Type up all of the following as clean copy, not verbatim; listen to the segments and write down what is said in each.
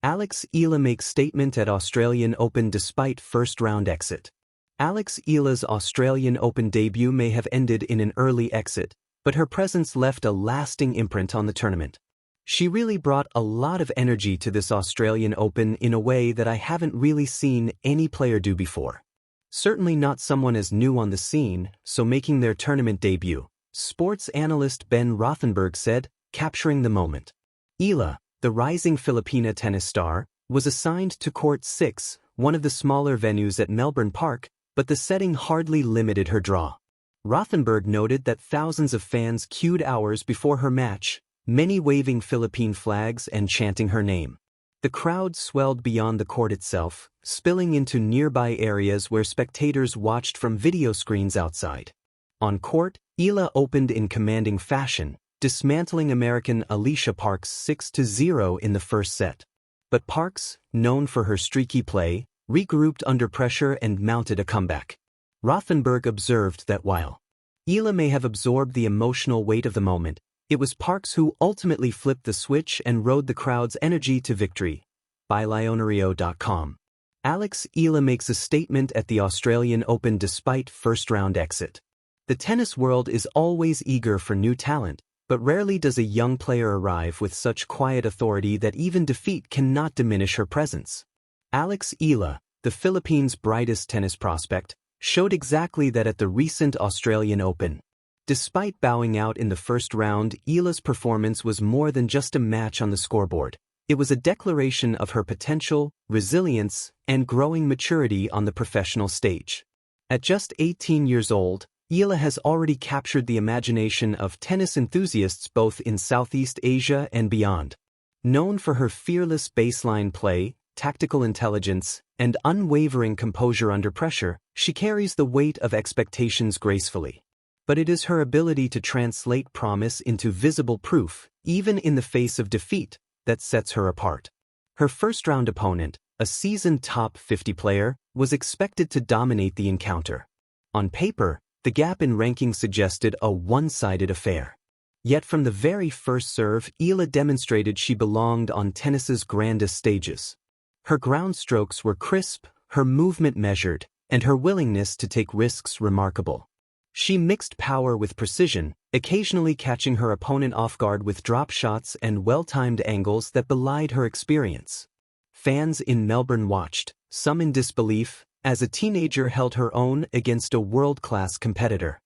Eala makes statement at Australian Open despite first-round exit. Eala's Australian Open debut may have ended in an early exit, but her presence left a lasting imprint on the tournament. She really brought a lot of energy to this Australian Open in a way that I haven't really seen any player do before. Certainly not someone as new on the scene, so making their tournament debut, sports analyst Ben Rothenberg said, capturing the moment. Eala, the rising Filipina tennis star, was assigned to Court 6, one of the smaller venues at Melbourne Park, but the setting hardly limited her draw. Rothenberg noted that thousands of fans queued hours before her match, many waving Philippine flags and chanting her name. The crowd swelled beyond the court itself, spilling into nearby areas where spectators watched from video screens outside. On court, Eala opened in commanding fashion, dismantling American Alicia Parks 6-0 in the first set. But Parks, known for her streaky play, regrouped under pressure and mounted a comeback. Rothenberg observed that while Eala may have absorbed the emotional weight of the moment, it was Parks who ultimately flipped the switch and rode the crowd's energy to victory. By Lionario.com. Eala makes a statement at the Australian Open despite first-round exit. The tennis world is always eager for new talent, but rarely does a young player arrive with such quiet authority that even defeat cannot diminish her presence. Eala, the Philippines' brightest tennis prospect, showed exactly that at the recent Australian Open. Despite bowing out in the first round, Eala's performance was more than just a match on the scoreboard. It was a declaration of her potential, resilience, and growing maturity on the professional stage. At just 18 years old, Eala has already captured the imagination of tennis enthusiasts both in Southeast Asia and beyond. Known for her fearless baseline play, tactical intelligence, and unwavering composure under pressure, she carries the weight of expectations gracefully. But it is her ability to translate promise into visible proof, even in the face of defeat, that sets her apart. Her first-round opponent, a seasoned top 50 player, was expected to dominate the encounter. On paper, the gap in ranking suggested a one-sided affair. Yet from the very first serve, Eala demonstrated she belonged on tennis's grandest stages. Her ground strokes were crisp, her movement measured, and her willingness to take risks remarkable. She mixed power with precision, occasionally catching her opponent off guard with drop shots and well-timed angles that belied her experience. Fans in Melbourne watched, some in disbelief, as a teenager held her own against a world-class competitor.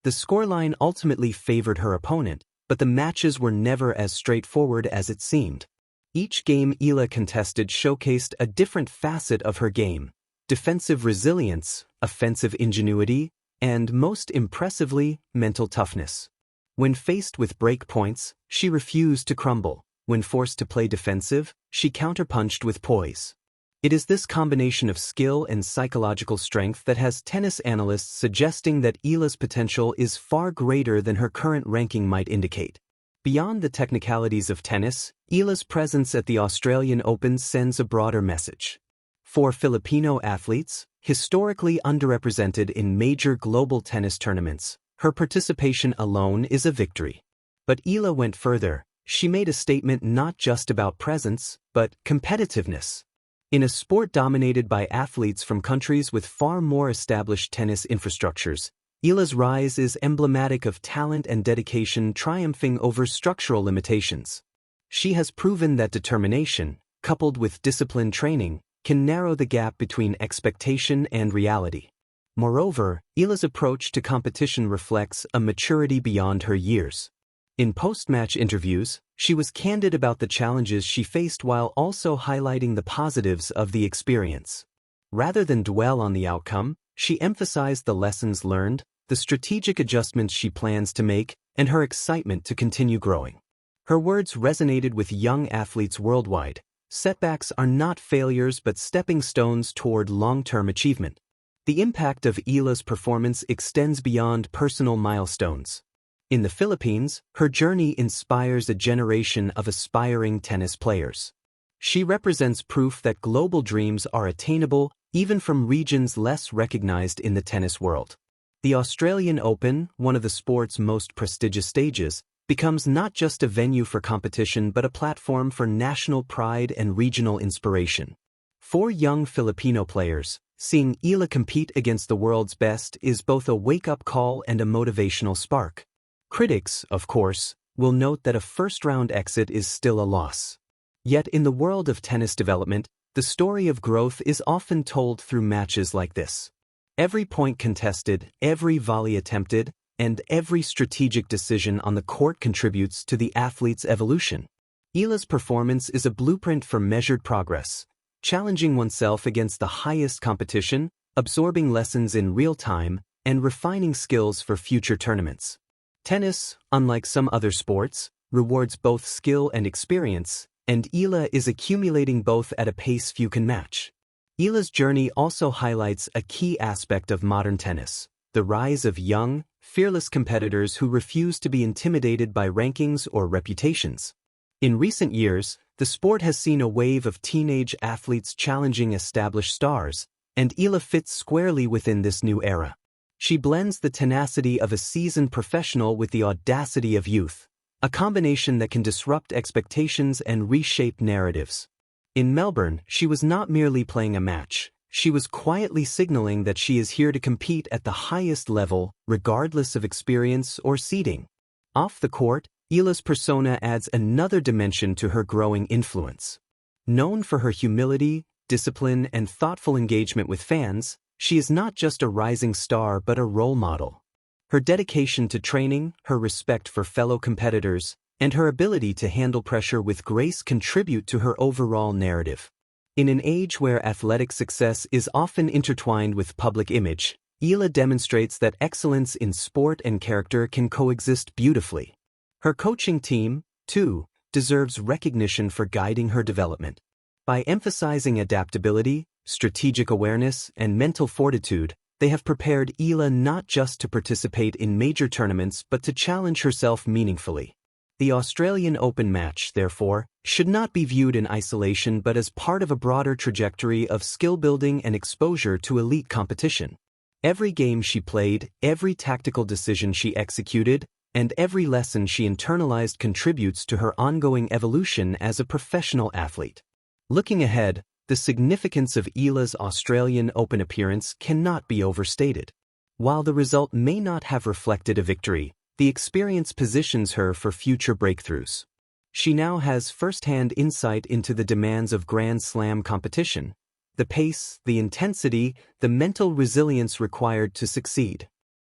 The scoreline ultimately favored her opponent, but the matches were never as straightforward as it seemed. Each game Eala contested showcased a different facet of her game: defensive resilience, offensive ingenuity, and, most impressively, mental toughness. When faced with break points, she refused to crumble. When forced to play defensive, she counterpunched with poise. It is this combination of skill and psychological strength that has tennis analysts suggesting that Eala's potential is far greater than her current ranking might indicate. Beyond the technicalities of tennis, Eala's presence at the Australian Open sends a broader message. For Filipino athletes, historically underrepresented in major global tennis tournaments, her participation alone is a victory. But Eala went further. She made a statement not just about presence, but competitiveness. In a sport dominated by athletes from countries with far more established tennis infrastructures, Eala's rise is emblematic of talent and dedication triumphing over structural limitations. She has proven that determination, coupled with disciplined training, can narrow the gap between expectation and reality. Moreover, Eala's approach to competition reflects a maturity beyond her years. In post-match interviews, she was candid about the challenges she faced while also highlighting the positives of the experience. Rather than dwell on the outcome, she emphasized the lessons learned, the strategic adjustments she plans to make, and her excitement to continue growing. Her words resonated with young athletes worldwide. Setbacks are not failures but stepping stones toward long-term achievement. The impact of Eala's performance extends beyond personal milestones. In the Philippines, her journey inspires a generation of aspiring tennis players. She represents proof that global dreams are attainable, even from regions less recognized in the tennis world. The Australian Open, one of the sport's most prestigious stages, becomes not just a venue for competition but a platform for national pride and regional inspiration. For young Filipino players, seeing Eala compete against the world's best is both a wake-up call and a motivational spark. Critics, of course, will note that a first-round exit is still a loss. Yet in the world of tennis development, the story of growth is often told through matches like this. Every point contested, every volley attempted, and every strategic decision on the court contributes to the athlete's evolution. Eala's performance is a blueprint for measured progress, challenging oneself against the highest competition, absorbing lessons in real time, and refining skills for future tournaments. Tennis, unlike some other sports, rewards both skill and experience, and Eala is accumulating both at a pace few can match. Eala's journey also highlights a key aspect of modern tennis: the rise of young, fearless competitors who refuse to be intimidated by rankings or reputations. In recent years, the sport has seen a wave of teenage athletes challenging established stars, and Eala fits squarely within this new era. She blends the tenacity of a seasoned professional with the audacity of youth, a combination that can disrupt expectations and reshape narratives. In Melbourne, she was not merely playing a match. She was quietly signaling that she is here to compete at the highest level, regardless of experience or seeding. Off the court, Eala's persona adds another dimension to her growing influence. Known for her humility, discipline, and thoughtful engagement with fans, she is not just a rising star but a role model. Her dedication to training, her respect for fellow competitors, and her ability to handle pressure with grace contribute to her overall narrative. In an age where athletic success is often intertwined with public image, Eala demonstrates that excellence in sport and character can coexist beautifully. Her coaching team, too, deserves recognition for guiding her development. By emphasizing adaptability, strategic awareness, and mental fortitude, they have prepared Eala not just to participate in major tournaments but to challenge herself meaningfully. The Australian Open match, therefore, should not be viewed in isolation but as part of a broader trajectory of skill building and exposure to elite competition. Every game she played, every tactical decision she executed, and every lesson she internalized contributes to her ongoing evolution as a professional athlete. Looking ahead, the significance of Eala's Australian Open appearance cannot be overstated. While the result may not have reflected a victory, the experience positions her for future breakthroughs. She now has first-hand insight into the demands of Grand Slam competition, the pace, the intensity, the mental resilience required to succeed.